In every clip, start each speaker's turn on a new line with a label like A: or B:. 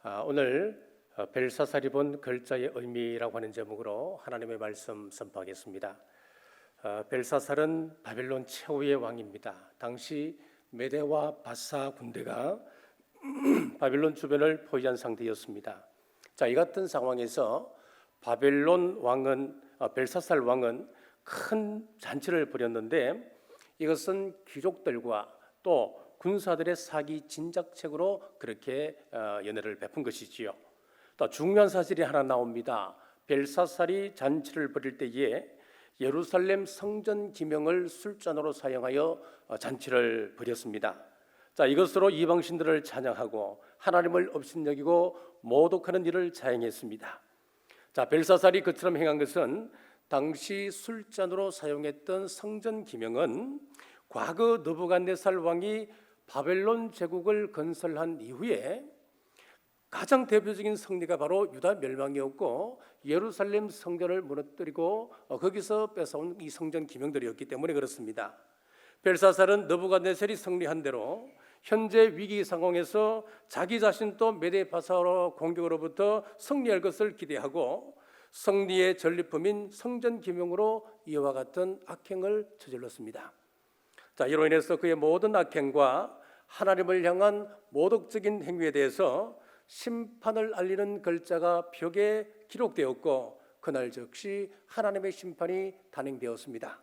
A: 오늘 벨사살이 본 글자의 의미라고 하는 제목으로 하나님의 말씀 선포하겠습니다. 벨사살은 바벨론 최후의 왕입니다. 당시 메대와 바사 군대가 바벨론 주변을 포위한 상태였습니다. 이 같은 상황에서 벨사살 왕은 큰 잔치를 벌였는데 이것은 귀족들과 또 군사들의 사기 진작책으로 그렇게 연회를 베푼 것이지요. 또 중요한 사실이 하나 나옵니다. 벨사살이 잔치를 벌일 때에 예루살렘 성전 기명을 술잔으로 사용하여 잔치를 벌였습니다. 이것으로 이방신들을 찬양하고 하나님을 업신여기고 모독하는 일을 자행했습니다. 벨사살이 그처럼 행한 것은 당시 술잔으로 사용했던 성전 기명은 과거 느부갓네살 왕이 바벨론 제국을 건설한 이후에 가장 대표적인 승리가 바로 유다 멸망이었고 예루살렘 성전을 무너뜨리고 거기서 뺏어온 이 성전 기명들이었기 때문에 그렇습니다. 벨사살은 느부갓네살이 승리한 대로 현재 위기 상황에서 자기 자신도 메데바사로 공격으로부터 승리할 것을 기대하고 승리의 전리품인 성전 기명으로 이와 같은 악행을 저질렀습니다. 이로 인해서 그의 모든 악행과 하나님을 향한 모독적인 행위에 대해서 심판을 알리는 글자가 벽에 기록되었고 그날 즉시 하나님의 심판이 단행되었습니다.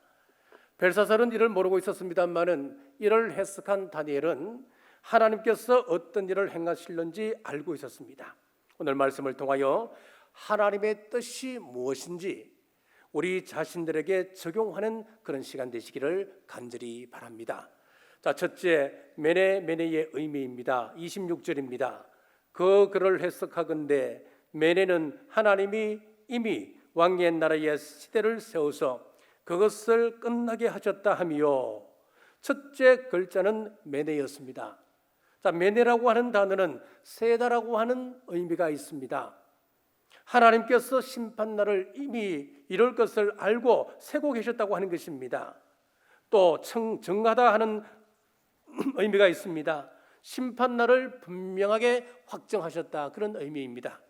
A: 벨사살은 이를 모르고 있었습니다만은 이를 해석한 다니엘은 하나님께서 어떤 일을 행하실는지 알고 있었습니다. 오늘 말씀을 통하여 하나님의 뜻이 무엇인지 우리 자신들에게 적용하는 그런 시간 되시기를 간절히 바랍니다. 첫째, 메네의 의미입니다. 26절입니다. 그 글을 해석하건대 메네는 하나님이 이미 왕의 나라의 시대를 세워서 그것을 끝나게 하셨다 하며 첫째 글자는 메네였습니다. 메네라고 하는 단어는 세다라고 하는 의미가 있습니다. 하나님께서 심판날을 이미 이룰 것을 알고 세고 계셨다고 하는 것입니다. 또 정하다 하는 의미가 있습니다. 심판날을 분명하게 확정하셨다 그런 의미입니다.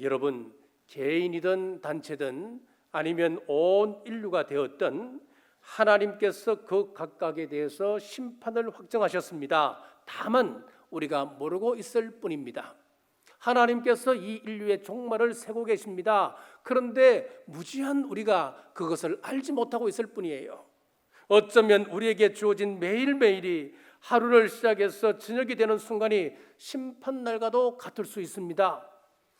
A: 여러분, 개인이든 단체든 아니면 온 인류가 되었든 하나님께서 그 각각에 대해서 심판을 확정하셨습니다. 다만 우리가 모르고 있을 뿐입니다. 하나님께서 이 인류의 종말을 세고 계십니다. 그런데 무지한 우리가 그것을 알지 못하고 있을 뿐이에요. 어쩌면 우리에게 주어진 매일매일이 하루를 시작해서 저녁이 되는 순간이 심판날과도 같을 수 있습니다.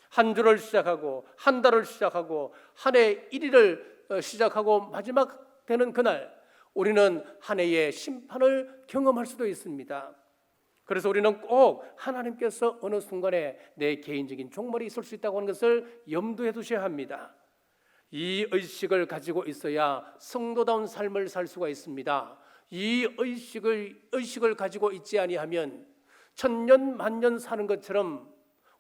A: 한 주를 시작하고 한 달을 시작하고 한 해 1일을 시작하고 마지막 되는 그날 우리는 한 해의 심판을 경험할 수도 있습니다. 그래서 우리는 꼭 하나님께서 어느 순간에 내 개인적인 종말이 있을 수 있다고 하는 것을 염두에 두셔야 합니다. 이 의식을 가지고 있어야 성도다운 삶을 살 수가 있습니다. 이 의식을 가지고 있지 아니하면 천년 만년 사는 것처럼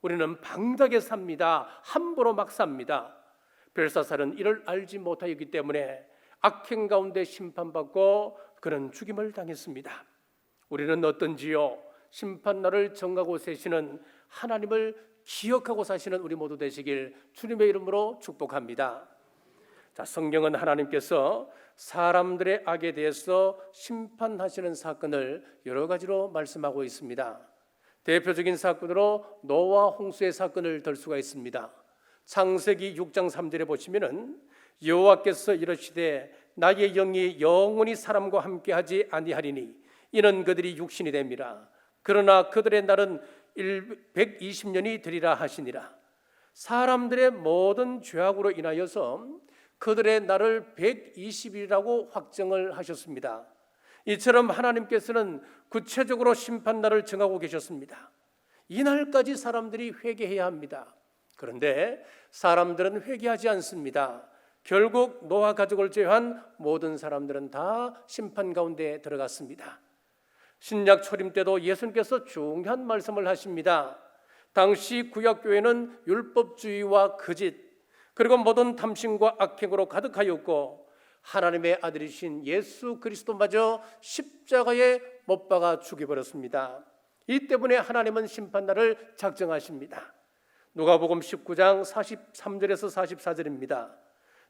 A: 우리는 방자하게 삽니다. 함부로 막 삽니다. 벨사살은 이를 알지 못하였기 때문에 악행 가운데 심판받고 그런 죽임을 당했습니다. 우리는 어떤지요? 심판날을 정하고 세시는 하나님을 기억하고 사시는 우리 모두 되시길 주님의 이름으로 축복합니다. 성경은 하나님께서 사람들의 악에 대해서 심판하시는 사건을 여러 가지로 말씀하고 있습니다. 대표적인 사건으로 노아 홍수의 사건을 들 수가 있습니다. 창세기 6장 3절에 보시면은 여호와께서 이르시되 나의 영이 영원히 사람과 함께하지 아니하리니 이는 그들이 육신이 됨이라. 그러나 그들의 날은 120년이 되리라 하시니라. 사람들의 모든 죄악으로 인하여서 그들의 날을 120일이라고 확정을 하셨습니다. 이처럼 하나님께서는 구체적으로 심판날을 정하고 계셨습니다. 이날까지 사람들이 회개해야 합니다. 그런데 사람들은 회개하지 않습니다. 결국 노아 가족을 제외한 모든 사람들은 다 심판 가운데 들어갔습니다. 신약 초림 때도 예수님께서 중요한 말씀을 하십니다. 당시 구약교회는 율법주의와 거짓 그리고 모든 탐심과 악행으로 가득하였고 하나님의 아들이신 예수 그리스도마저 십자가에 못 박아 죽여버렸습니다. 이 때문에 하나님은 심판날을 작정하십니다. 누가복음 19장 43절에서 44절입니다.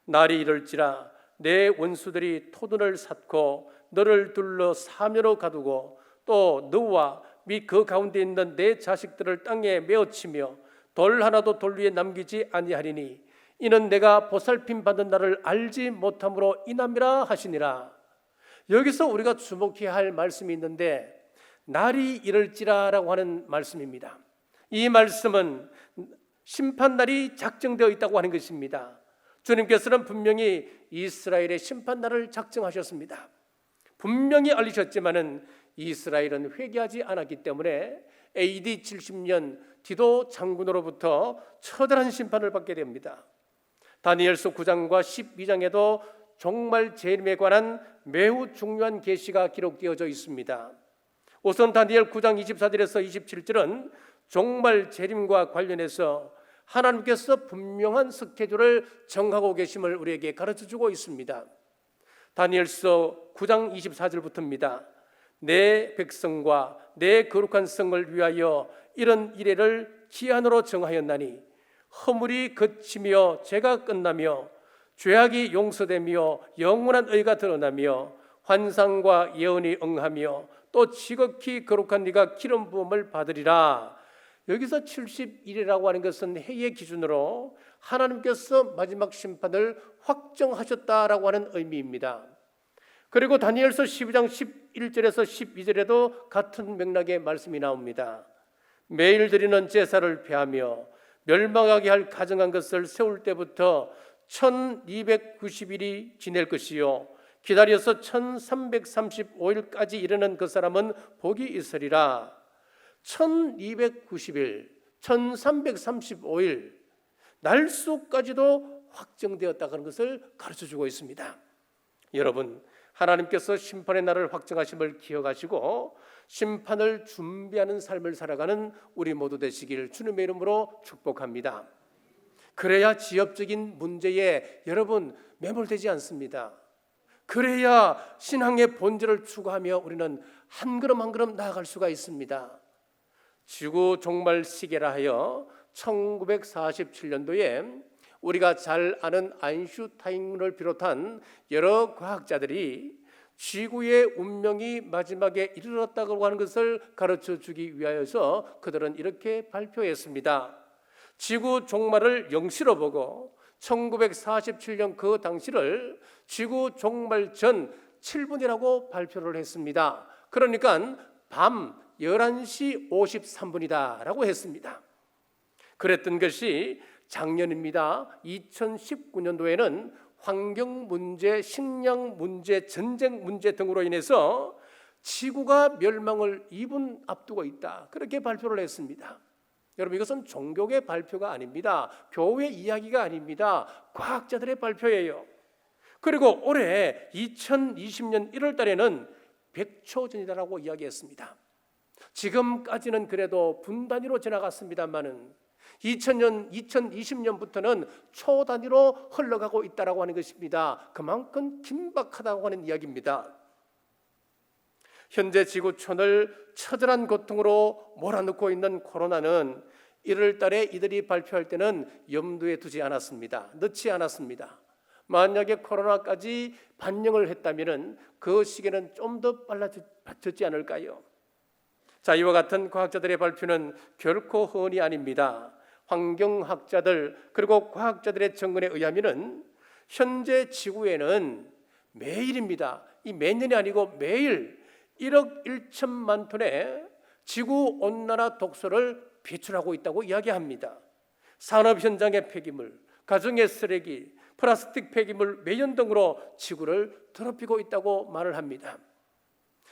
A: 날이 이를지라 내 원수들이 토둔을 쌓고 너를 둘러 사면으로 가두고 또 너와 및 그 가운데 있는 내 자식들을 땅에 메어치며 돌 하나도 돌 위에 남기지 아니하리니 이는 내가 보살핌 받은 날을 알지 못함으로 인함이라 하시니라. 여기서 우리가 주목해야 할 말씀이 있는데 날이 이를지라라고 하는 말씀입니다. 이 말씀은 심판날이 작정되어 있다고 하는 것입니다. 주님께서는 분명히 이스라엘의 심판날을 작정하셨습니다. 분명히 알리셨지만은 이스라엘은 회개하지 않았기 때문에 AD 70년 디도 장군으로부터 처절한 심판을 받게 됩니다. 다니엘서 9장과 12장에도 종말 재림에 관한 매우 중요한 계시가 기록되어져 있습니다. 우선 다니엘 9장 24절에서 27절은 종말 재림과 관련해서 하나님께서 분명한 스케줄을 정하고 계심을 우리에게 가르쳐주고 있습니다. 다니엘서 9장 24절부터입니다. 내 백성과 내 거룩한 성을 위하여 이런 이래를 기한으로 정하였나니 허물이 그치며 죄가 끝나며 죄악이 용서되며 영원한 의가 드러나며 환상과 예언이 응하며 또 지극히 거룩한 네가 기름 부음을 받으리라. 여기서 70일이라고 하는 것은 해의 기준으로 하나님께서 마지막 심판을 확정하셨다라고 하는 의미입니다. 그리고 다니엘서 12장 11절에서 12절에도 같은 맥락의 말씀이 나옵니다. 매일 드리는 제사를 폐하며 멸망하게 할 가증한 것을 세울 때부터 1290일이 지낼 것이요 기다려서 1335일까지 이르는 그 사람은 복이 있으리라. 1290일, 1335일 날수까지도 확정되었다는 것을 가르쳐주고 있습니다. 여러분, 하나님께서 심판의 날을 확정하심을 기억하시고 심판을 준비하는 삶을 살아가는 우리 모두 되시길 주님의 이름으로 축복합니다. 그래야 지역적인 문제에 여러분 매몰되지 않습니다. 그래야 신앙의 본질을 추구하며 우리는 한 걸음 한 걸음 나아갈 수가 있습니다. 지구 종말 시계라 하여 1947년도에 우리가 잘 아는 아인슈타인을 비롯한 여러 과학자들이 지구의 운명이 마지막에 이르렀다고 하는 것을 가르쳐주기 위하여서 그들은 이렇게 발표했습니다. 지구 종말을 영시로 보고 1947년 그 당시를 지구 종말 전 7분이라고 발표를 했습니다. 그러니까 밤 11시 53분이다 라고 했습니다. 그랬던 것이 작년입니다. 2019년도에는 환경 문제, 식량 문제, 전쟁 문제 등으로 인해서 지구가 멸망을 2분 앞두고 있다. 그렇게 발표를 했습니다. 여러분, 이것은 종교의 발표가 아닙니다. 교회 이야기가 아닙니다. 과학자들의 발표예요. 그리고 올해 2020년 1월 달에는 100초 전이라고 이야기했습니다. 지금까지는 그래도 분 단위로 지나갔습니다만은 2020년부터는 초 단위로 흘러가고 있다라고 하는 것입니다. 그만큼 긴박하다고 하는 이야기입니다. 현재 지구촌을 처절한 고통으로 몰아넣고 있는 코로나는 1월 달에 이들이 발표할 때는 염두에 두지 않았습니다. 넣지 않았습니다. 만약에 코로나까지 반영을 했다면 그 시기는 좀 더 빨라졌지 않을까요? 자, 이와 같은 과학자들의 발표는 결코 허언이 아닙니다. 환경학자들 그리고 과학자들의 정언에 의하면 현재 지구에는 매일입니다. 이 매년이 아니고 매일 1억 1천만 톤의 지구온난화 독소를 배출하고 있다고 이야기합니다. 산업 현장의 폐기물, 가정의 쓰레기, 플라스틱 폐기물, 매연 등으로 지구를 더럽히고 있다고 말을 합니다.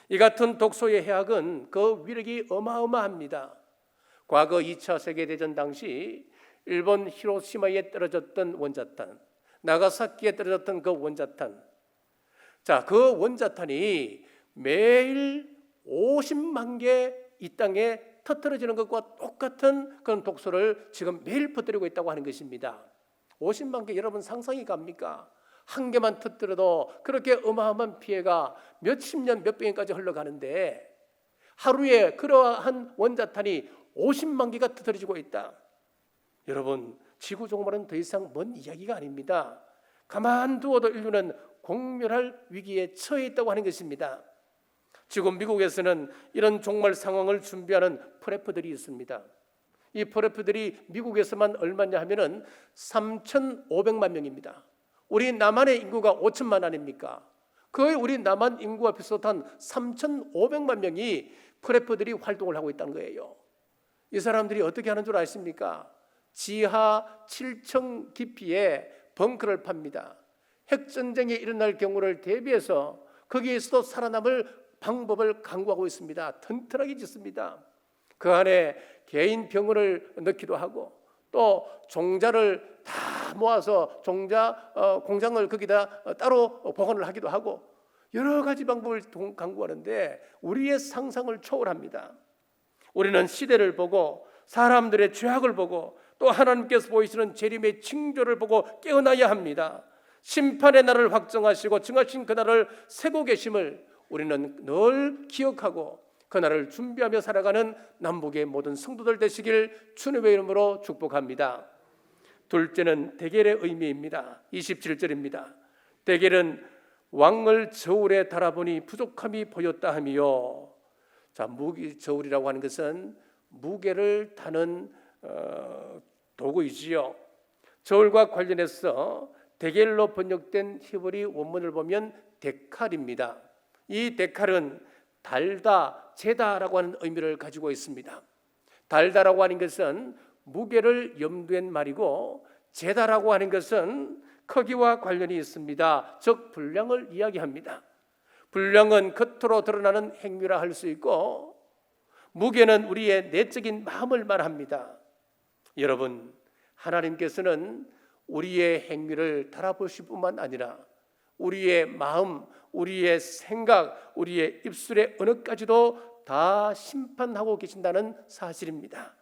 A: 이 같은 독소의 해악은 그 위력이 어마어마합니다. 과거 2차 세계대전 당시 일본 히로시마에 떨어졌던 원자탄, 나가사키에 떨어졌던 그 원자탄, 자, 그 원자탄이 매일 50만 개 이 땅에 터뜨려지는 것과 똑같은 그런 독소를 지금 매일 퍼뜨리고 있다고 하는 것입니다. 50만 개, 여러분 상상이 갑니까? 한 개만 터뜨려도 그렇게 어마어마한 피해가 몇십 년, 몇백 년까지 흘러가는데 하루에 그러한 원자탄이 50만 개가 터뜨려지고 있다. 여러분, 지구 종말은 더 이상 먼 이야기가 아닙니다. 가만두어도 인류는 공멸할 위기에 처해 있다고 하는 것입니다. 지금 미국에서는 이런 종말 상황을 준비하는 프레프들이 있습니다. 이 프레프들이 미국에서만 얼마냐 하면은 3,500만 명입니다. 우리 남한의 인구가 5천만 아닙니까? 거의 우리 남한 인구와 비슷한 3,500만 명이 프레프들이 활동을 하고 있다는 거예요. 이 사람들이 어떻게 하는 줄 아십니까? 지하 7층 깊이에 벙커를 팝니다. 핵전쟁이 일어날 경우를 대비해서 거기에서도 살아남을 방법을 강구하고 있습니다. 튼튼하게 짓습니다. 그 안에 개인 병원을 넣기도 하고 또 종자를 다 모아서 종자 공장을 거기다 따로 보관을 하기도 하고 여러 가지 방법을 강구하는데 우리의 상상을 초월합니다. 우리는 시대를 보고 사람들의 죄악을 보고 또 하나님께서 보이시는 재림의 징조를 보고 깨어나야 합니다. 심판의 날을 확정하시고 정하신 그날을 세고 계심을 우리는 늘 기억하고 그날을 준비하며 살아가는 남북의 모든 성도들 되시길 주님의 이름으로 축복합니다. 둘째는 대결의 의미입니다. 27절입니다. 대결은 왕을 저울에 달아보니 부족함이 보였다 하며, 자, 저울이라고 하는 것은 무게를 다는 도구이지요. 저울과 관련해서 대겔로 번역된 히브리 원문을 보면 데칼입니다. 이 데칼은 달다, 재다라고 하는 의미를 가지고 있습니다. 달다라고 하는 것은 무게를 염두엔 말이고 재다라고 하는 것은 크기와 관련이 있습니다. 즉 분량을 이야기합니다. 분량은 겉으로 드러나는 행위라 할 수 있고 무게는 우리의 내적인 마음을 말합니다. 여러분, 하나님께서는 우리의 행위를 달아보실 뿐만 아니라 우리의 마음, 우리의 생각, 우리의 입술의 언어까지도 다 심판하고 계신다는 사실입니다.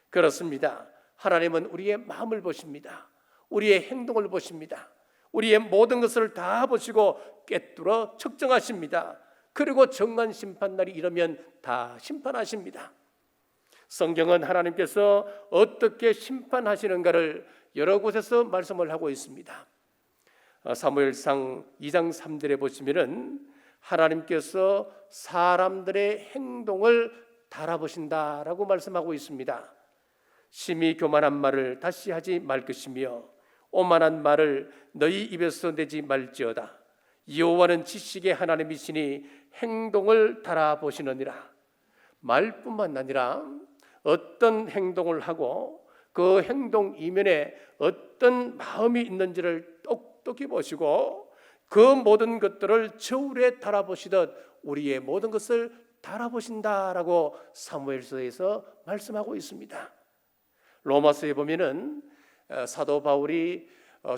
A: 그렇습니다. 하나님은 우리의 마음을 보십니다. 우리의 행동을 보십니다. 우리의 모든 것을 다 보시고 꿰뚫어 측정하십니다. 그리고 정한 심판날이 이르면 다 심판하십니다. 성경은 하나님께서 어떻게 심판하시는가를 여러 곳에서 말씀을 하고 있습니다. 사무엘상 2장 3절에 보시면은 하나님께서 사람들의 행동을 달아보신다라고 말씀하고 있습니다. 심히 교만한 말을 다시 하지 말 것이며 오만한 말을 너희 입에서 내지 말지어다. 여호와는 지식의 하나님이시니 행동을 달아보시느니라. 말뿐만 아니라 어떤 행동을 하고 그 행동 이면에 어떤 마음이 있는지를 똑똑히 보시고 그 모든 것들을 저울에 달아보시듯 우리의 모든 것을 달아보신다라고 사무엘서에서 말씀하고 있습니다. 로마서에 보면은 사도 바울이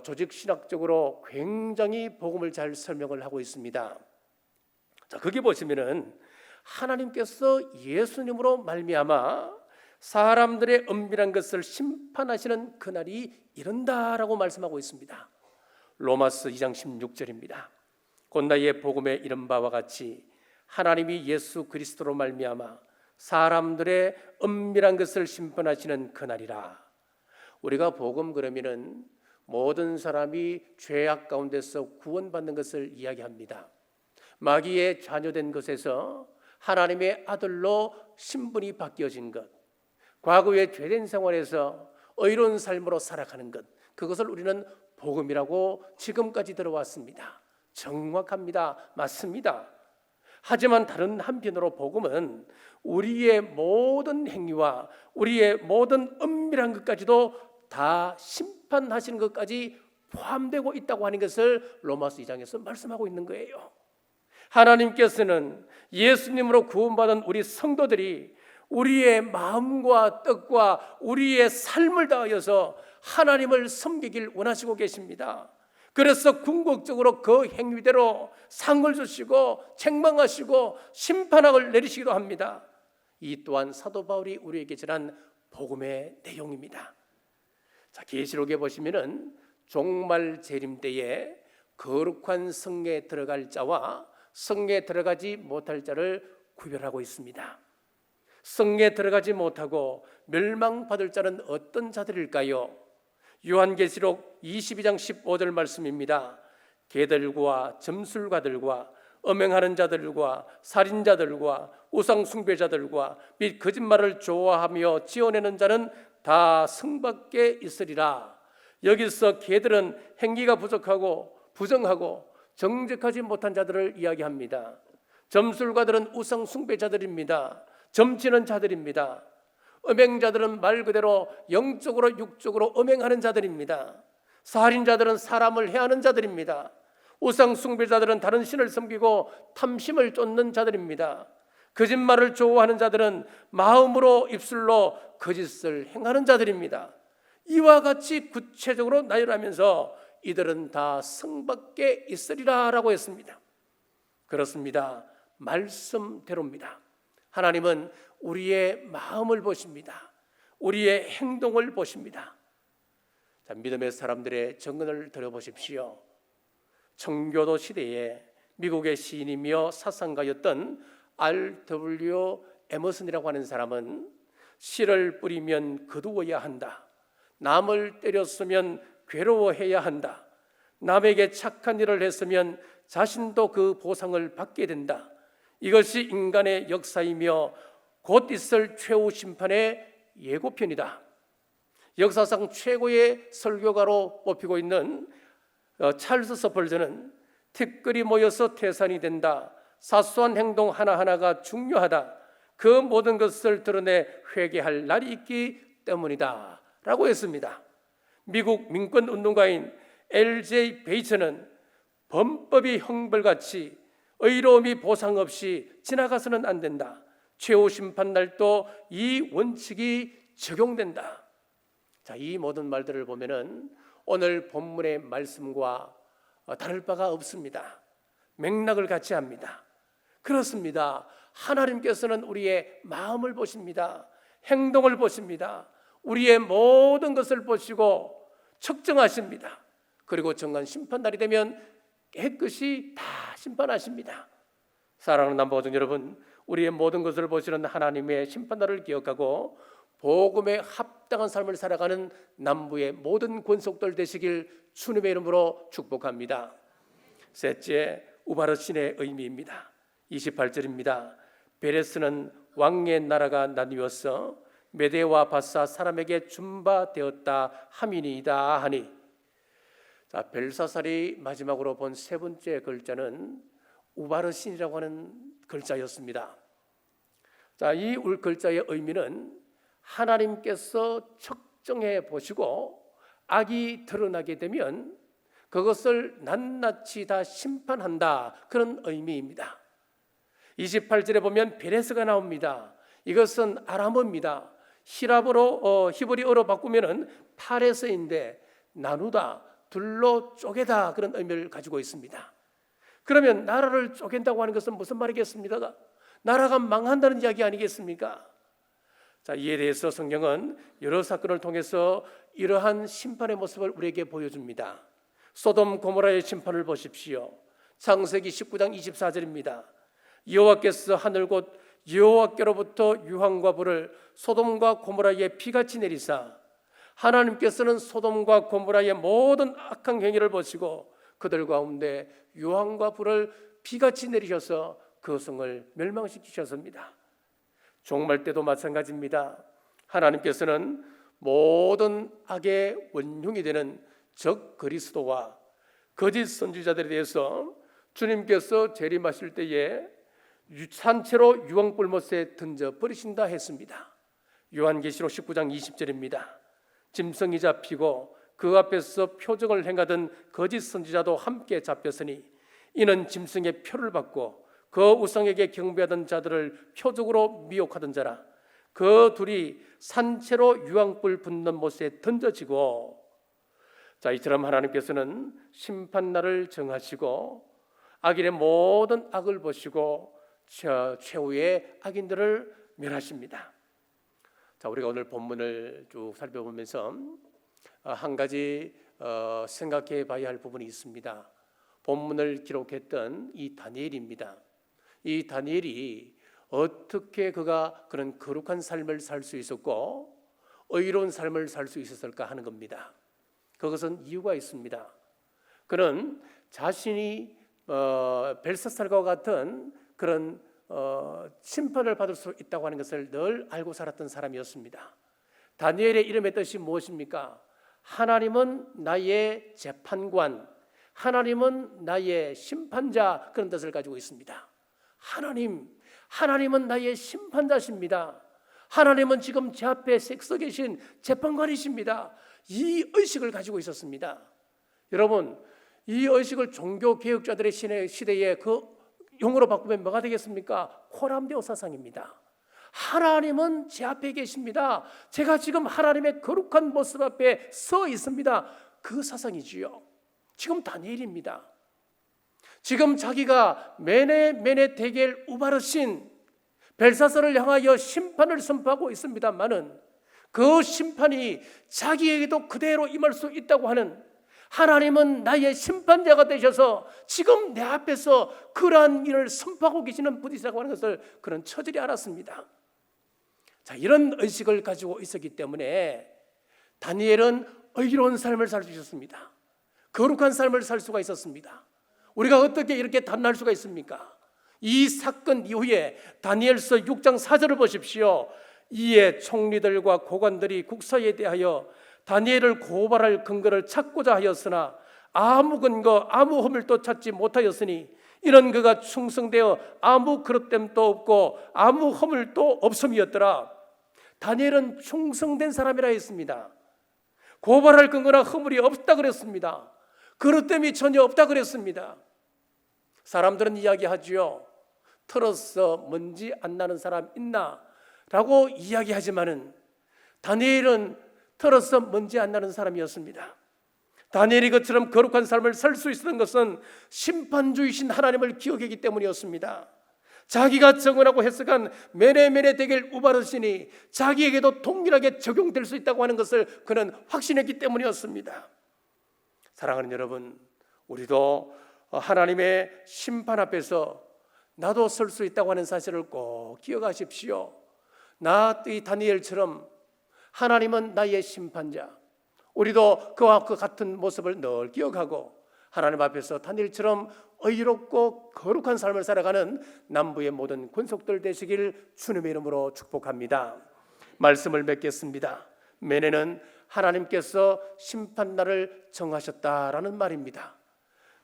A: 조직 신학적으로 굉장히 복음을 잘 설명을 하고 있습니다. 자, 거기 보시면은 하나님께서 예수님으로 말미암아 사람들의 은밀한 것을 심판하시는 그날이 이른다라고 말씀하고 있습니다. 로마서 2장 16절입니다. 곧 나의 복음에 이른 바와 같이 하나님이 예수 그리스도로 말미암아 사람들의 은밀한 것을 심판하시는 그날이라. 우리가 복음 그러면은 모든 사람이 죄악 가운데서 구원받는 것을 이야기합니다. 마귀의 자녀된 것에서 하나님의 아들로 신분이 바뀌어진 것, 과거의 죄된 생활에서 의로운 삶으로 살아가는 것, 그것을 우리는 복음이라고 지금까지 들어왔습니다. 정확합니다. 맞습니다. 하지만 다른 한편으로 복음은 우리의 모든 행위와 우리의 모든 은밀한 것까지도 다 심판하시는 것까지 포함되고 있다고 하는 것을 로마서 2장에서 말씀하고 있는 거예요. 하나님께서는 예수님으로 구원받은 우리 성도들이 우리의 마음과 뜻과 우리의 삶을 다하여서 하나님을 섬기길 원하시고 계십니다. 그래서 궁극적으로 그 행위대로 상을 주시고 책망하시고 심판을 내리시기도 합니다. 이 또한 사도 바울이 우리에게 전한 복음의 내용입니다. 자, 계시록에 보시면은 종말 재림 때에 거룩한 성에 들어갈 자와 성에 들어가지 못할 자를 구별하고 있습니다. 성에 들어가지 못하고 멸망받을 자는 어떤 자들일까요? 요한계시록 22장 15절 말씀입니다. 개들과 점술가들과 음행하는 자들과 살인자들과 우상 숭배자들과 및 거짓말을 좋아하며 지어내는 자는 다 성 밖에 있으리라. 여기서 개들은 행위가 부족하고 부정하고 정직하지 못한 자들을 이야기합니다. 점술가들은 우상 숭배자들입니다. 점치는 자들입니다. 음행자들은 말 그대로 영적으로 육적으로 음행하는 자들입니다. 살인자들은 사람을 해하는 자들입니다. 우상 숭배자들은 다른 신을 섬기고 탐심을 쫓는 자들입니다. 거짓말을 좋아하는 자들은 마음으로 입술로 거짓을 행하는 자들입니다. 이와 같이 구체적으로 나열하면서 이들은 다 성 밖에 있으리라 라고 했습니다. 그렇습니다. 말씀대로입니다. 하나님은 우리의 마음을 보십니다. 우리의 행동을 보십니다. 자, 믿음의 사람들의 증언을 들어보십시오. 청교도 시대에 미국의 시인이며 사상가였던 R.W. 에머슨이라고 하는 사람은 씨를 뿌리면 거두어야 한다. 남을 때렸으면 괴로워해야 한다. 남에게 착한 일을 했으면 자신도 그 보상을 받게 된다. 이것이 인간의 역사이며 곧 있을 최후 심판의 예고편이다. 역사상 최고의 설교가로 뽑히고 있는 찰스 서펄전은 티끌이 모여서 태산이 된다. 사소한 행동 하나하나가 중요하다. 그 모든 것을 드러내 회개할 날이 있기 때문이다 라고 했습니다. 미국 민권운동가인 L.J. 베이츠는 범법이 형벌같이 의로움이 보상 없이 지나가서는 안 된다. 최후 심판날도 이 원칙이 적용된다. 자, 이 모든 말들을 보면은 오늘 본문의 말씀과 다를 바가 없습니다. 맥락을 같이 합니다. 그렇습니다. 하나님께서는 우리의 마음을 보십니다. 행동을 보십니다. 우리의 모든 것을 보시고 측정하십니다. 그리고 정한 심판날이 되면 깨끗이 다 심판하십니다. 사랑하는 남보정 여러분, 우리의 모든 것을 보시는 하나님의 심판날을 기억하고 복음에 합당한 삶을 살아가는 남부의 모든 권속들 되시길 주님의 이름으로 축복합니다. 셋째, 우바르신의 의미입니다. 28절입니다. 베레스는 왕의 나라가 나뉘어서 메대와 바사 사람에게 준바되었다 함이니이다 하니. 자, 벨사살이 마지막으로 본 세 번째 글자는 우바르신이라고 하는 글자였습니다. 자, 이 글자의 의미는 하나님께서 측정해 보시고 악이 드러나게 되면 그것을 낱낱이 다 심판한다, 그런 의미입니다. 28절에 보면 베레스가 나옵니다. 이것은 아람어입니다. 히브리어로 바꾸면은 파레스인데 나누다, 둘로 쪼개다, 그런 의미를 가지고 있습니다. 그러면 나라를 쪼갠다고 하는 것은 무슨 말이겠습니까? 나라가 망한다는 이야기 아니겠습니까? 자, 이에 대해서 성경은 여러 사건을 통해서 이러한 심판의 모습을 우리에게 보여줍니다. 소돔 고모라의 심판을 보십시오. 창세기 19장 24절입니다. 여호와께서 하늘 곧 여호와께로부터 유황과 불을 소돔과 고모라에 피같이 내리사 하나님께서는 소돔과 고모라의 모든 악한 행위를 보시고 그들 가운데 유황과 불을 피같이 내리셔서 그 성을 멸망시키셨습니다. 종말 때도 마찬가지입니다. 하나님께서는 모든 악의 원흉이 되는 적 그리스도와 거짓 선지자들에 대해서 주님께서 재림하실 때에 산채로 유황불못에 던져버리신다 했습니다. 요한계시록 19장 20절입니다. 짐승이 잡히고 그 앞에서 표적을 행하던 거짓 선지자도 함께 잡혔으니 이는 짐승의 표를 받고 그 우상에게 경배하던 자들을 표적으로 미혹하던 자라. 그 둘이 산채로 유황불 붙는 못에 던져지고. 자, 이처럼 하나님께서는 심판날을 정하시고 악인의 모든 악을 보시고 최후의 악인들을 멸하십니다. 자, 우리가 오늘 본문을 쭉 살펴보면서 한 가지 생각해 봐야 할 부분이 있습니다. 본문을 기록했던 이 다니엘입니다. 이 다니엘이 어떻게 그가 그런 거룩한 삶을 살 수 있었고 의로운 삶을 살 수 있었을까 하는 겁니다. 그것은 이유가 있습니다. 그는 자신이 벨사살과 같은 그런 심판을 받을 수 있다고 하는 것을 늘 알고 살았던 사람이었습니다. 다니엘의 이름의 뜻이 무엇입니까? 하나님은 나의 재판관, 하나님은 나의 심판자, 그런 뜻을 가지고 있습니다. 하나님은 나의 심판자십니다. 하나님은 지금 제 앞에 서 계신 재판관이십니다. 이 의식을 가지고 있었습니다. 여러분, 이 의식을 종교개혁자들의 시대에 그 용어로 바꾸면 뭐가 되겠습니까? 코람데오 사상입니다. 하나님은 제 앞에 계십니다. 제가 지금 하나님의 거룩한 모습 앞에 서 있습니다. 그 사상이지요. 지금 다니엘입니다. 지금 자기가 메네 데겔 우바르신 벨사살을 향하여 심판을 선포하고 있습니다만은 그 심판이 자기에게도 그대로 임할 수 있다고 하는, 하나님은 나의 심판자가 되셔서 지금 내 앞에서 그러한 일을 선포하고 계시는 분이라고 하는 것을 그는 처절히 알았습니다. 자, 이런 의식을 가지고 있었기 때문에 다니엘은 의로운 삶을 살 수 있었습니다. 거룩한 삶을 살 수가 있었습니다. 우리가 어떻게 이렇게 단호할 수가 있습니까? 이 사건 이후에 다니엘서 6장 4절을 보십시오. 이에 총리들과 고관들이 국사에 대하여 다니엘을 고발할 근거를 찾고자 하였으나 아무 근거 아무 허물도 찾지 못하였으니 이는 그가 충성되어 아무 그릇됨도 없고 아무 허물도 없음이었더라. 다니엘은 충성된 사람이라 했습니다. 고발할 근거나 허물이 없다 그랬습니다. 그릇됨이 전혀 없다 그랬습니다. 사람들은 이야기하지요. 털어서 먼지 안 나는 사람 있나? 라고 이야기하지만은 다니엘은 털어서 먼지 안 나는 사람이었습니다. 다니엘이 그처럼 거룩한 삶을 살 수 있었던 것은 심판주이신 하나님을 기억했기 때문이었습니다. 자기가 정언하고 해석한 메네 데겔 우바르신이 자기에게도 동일하게 적용될 수 있다고 하는 것을 그는 확신했기 때문이었습니다. 사랑하는 여러분, 우리도 하나님의 심판 앞에서 나도 설 수 있다고 하는 사실을 꼭 기억하십시오. 이 다니엘처럼 하나님은 나의 심판자, 우리도 그와 그 같은 모습을 늘 기억하고 하나님 앞에서 다니엘처럼 의롭고 거룩한 삶을 살아가는 남부의 모든 권속들 되시길 주님의 이름으로 축복합니다. 말씀을 맺겠습니다. 메네는 하나님께서 심판날을 정하셨다라는 말입니다.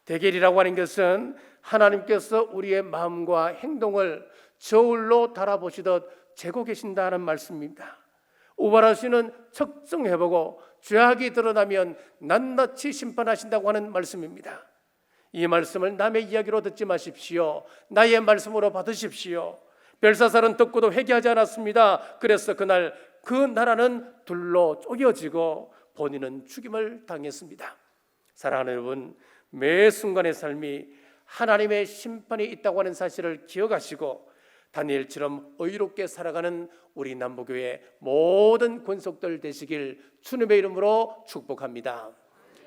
A: 데겔이라고 하는 것은 하나님께서 우리의 마음과 행동을 저울로 달아보시듯 재고 계신다는 말씀입니다. 우바르신은 측정해보고 죄악이 드러나면 낱낱이 심판하신다고 하는 말씀입니다. 이 말씀을 남의 이야기로 듣지 마십시오. 나의 말씀으로 받으십시오. 벨사살은 듣고도 회개하지 않았습니다. 그래서 그날 그 나라는 둘로 쪼개지고 본인은 죽임을 당했습니다. 사랑하는 여러분, 매 순간의 삶이 하나님의 심판이 있다고 하는 사실을 기억하시고 다니엘처럼 의롭게 살아가는 우리 남부교회 모든 권속들 되시길 주님의 이름으로 축복합니다.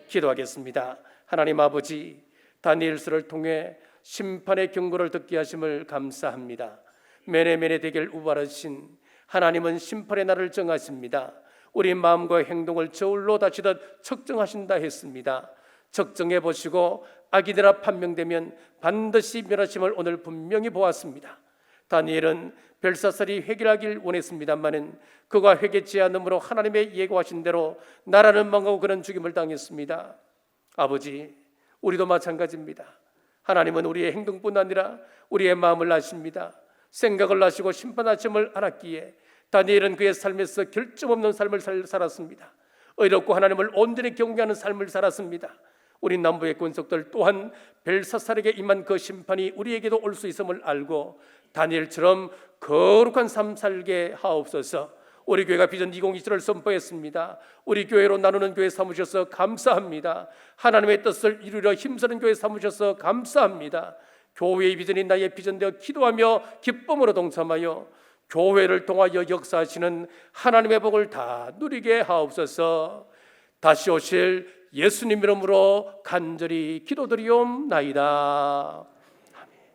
A: 기도하겠습니다. 하나님 아버지, 다니엘서를 통해 심판의 경고를 듣게 하심을 감사합니다. 메네 데겔 우바르신 하나님은 심판의 날을 정하십니다. 우리 마음과 행동을 저울로 다치듯 측정하신다 했습니다. 측정해 보시고 악이되라 판명되면 반드시 멸하심을 오늘 분명히 보았습니다. 다니엘은 벨사살이 회개하길 원했습니다마는 그가 회개치 않음으로 하나님의 예고하신 대로 나라는 망하고 그는 죽임을 당했습니다. 아버지, 우리도 마찬가지입니다. 하나님은 우리의 행동뿐 아니라 우리의 마음을 아십니다. 생각을 아시고 심판하심을 알았기에 다니엘은 그의 삶에서 결점 없는 삶을 살았습니다. 의롭고 하나님을 온전히 경외하는 삶을 살았습니다. 우리 남부의 권속들 또한 벨사살에게 임한 그 심판이 우리에게도 올 수 있음을 알고 다니엘처럼 거룩한 삶 살게 하옵소서. 우리 교회가 비전 2027을 선포했습니다. 우리 교회로 나누는 교회 삼으셔서 감사합니다. 하나님의 뜻을 이루려 힘쓰는 교회 삼으셔서 감사합니다. 교회의 비전이 나의 비전되어 기도하며 기쁨으로 동참하여 교회를 통하여 역사하시는 하나님의 복을 다 누리게 하옵소서. 다시 오실 예수님 이름으로 간절히 기도드리옵나이다.